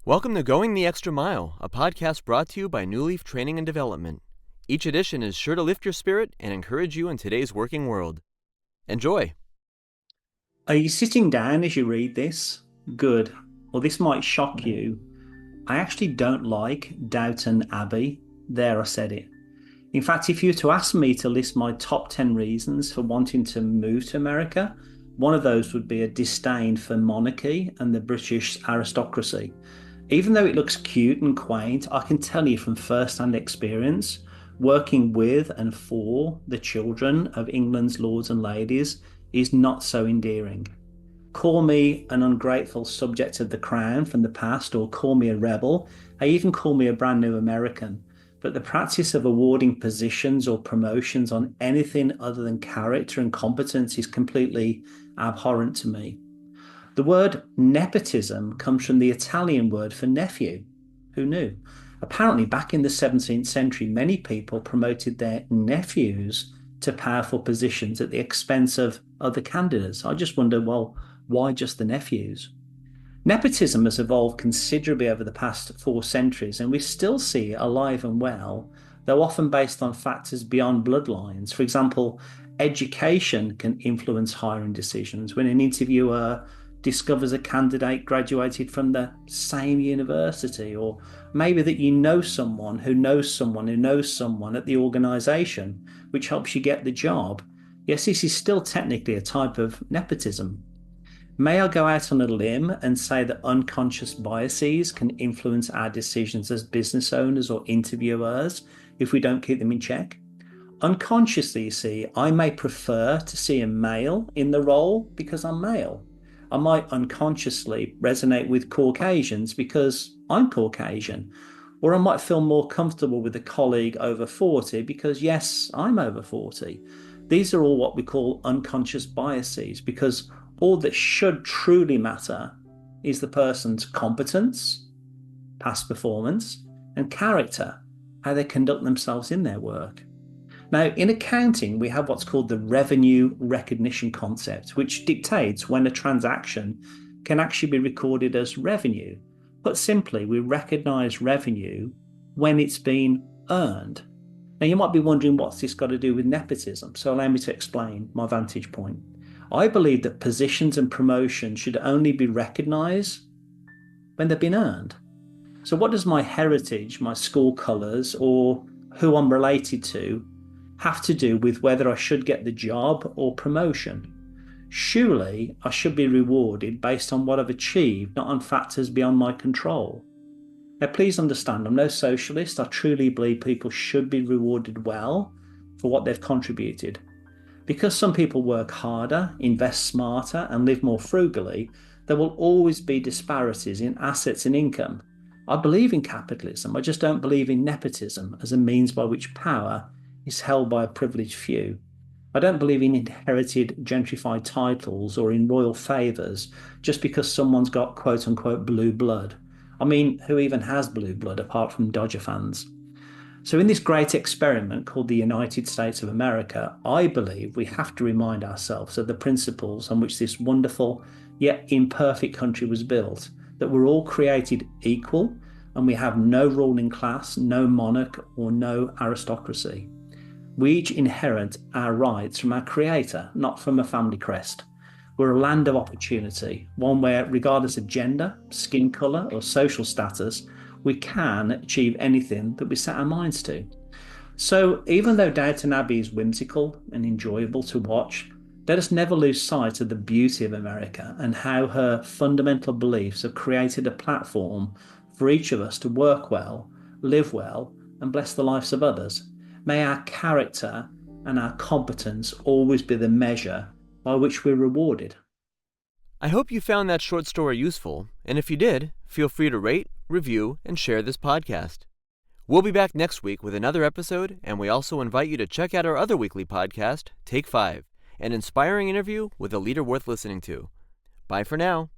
Welcome to Going the Extra Mile, a podcast brought to you by Newleaf Training and Development. Each edition is sure to lift your spirit and encourage you in today's working world. Enjoy. Are you sitting down as you read this? Good. Well, this might shock you. I actually don't like Downton Abbey. There, I said it. In fact, if you were to ask me to list my top 10 reasons for wanting to move to America, one of those would be a disdain for monarchy and the British aristocracy. Even though it looks cute and quaint, I can tell you from first-hand experience, working with and for the children of England's lords and ladies is not so endearing. Call me an ungrateful subject of the crown from the past, or call me a rebel, or even call me a brand new American. But the practice of awarding positions or promotions on anything other than character and competence is completely abhorrent to me. The word nepotism comes from the Italian word for nephew. Who knew? Apparently, back in the 17th century, many people promoted their nephews to powerful positions at the expense of other candidates. I just wonder, well, why just the nephews? Nepotism has evolved considerably over the past 4 centuries, and we still see it alive and well, though often based on factors beyond bloodlines. For example, education can influence hiring decisions. When an interviewer discovers a candidate graduated from the same university, or maybe that you know someone who knows someone who knows someone at the organisation, which helps you get the job. Yes, this is still technically a type of nepotism. May I go out on a limb and say that unconscious biases can influence our decisions as business owners or interviewers if we don't keep them in check? Unconsciously, you see, I may prefer to see a male in the role because I'm male. I might unconsciously resonate with Caucasians because I'm Caucasian. Or I might feel more comfortable with a colleague over 40 because, yes, I'm over 40. These are all what we call unconscious biases, because all that should truly matter is the person's competence, past performance, and character, how they conduct themselves in their work. Now, in accounting, we have what's called the revenue recognition concept, which dictates when a transaction can actually be recorded as revenue. Put simply, we recognize revenue when it's been earned. Now, you might be wondering, what's this got to do with nepotism? So allow me to explain my vantage point. I believe that positions and promotions should only be recognized when they've been earned. So what does my heritage, my school colours, or who I'm related to have to do with whether I should get the job or promotion? Surely I should be rewarded based on what I've achieved, not on factors beyond my control. Now, please understand, I'm no socialist. I truly believe people should be rewarded well for what they've contributed. Because some people work harder, invest smarter, and live more frugally, there will always be disparities in assets and income. I believe in capitalism. I just don't believe in nepotism as a means by which power is held by a privileged few. I don't believe in inherited gentrified titles or in royal favours just because someone's got quote-unquote blue blood. I mean, who even has blue blood apart from Dodger fans? So in this great experiment called the United States of America, I believe we have to remind ourselves of the principles on which this wonderful yet imperfect country was built, that we're all created equal and we have no ruling class, no monarch, or no aristocracy. We each inherit our rights from our creator, not from a family crest. We're a land of opportunity, one where, regardless of gender, skin colour, or social status, we can achieve anything that we set our minds to. So even though Downton Abbey is whimsical and enjoyable to watch, let us never lose sight of the beauty of America and how her fundamental beliefs have created a platform for each of us to work well, live well, and bless the lives of others. May our character and our competence always be the measure by which we're rewarded. I hope you found that short story useful, and if you did, feel free to rate, review, and share this podcast. We'll be back next week with another episode, and we also invite you to check out our other weekly podcast, Take 5, an inspiring interview with a leader worth listening to. Bye for now.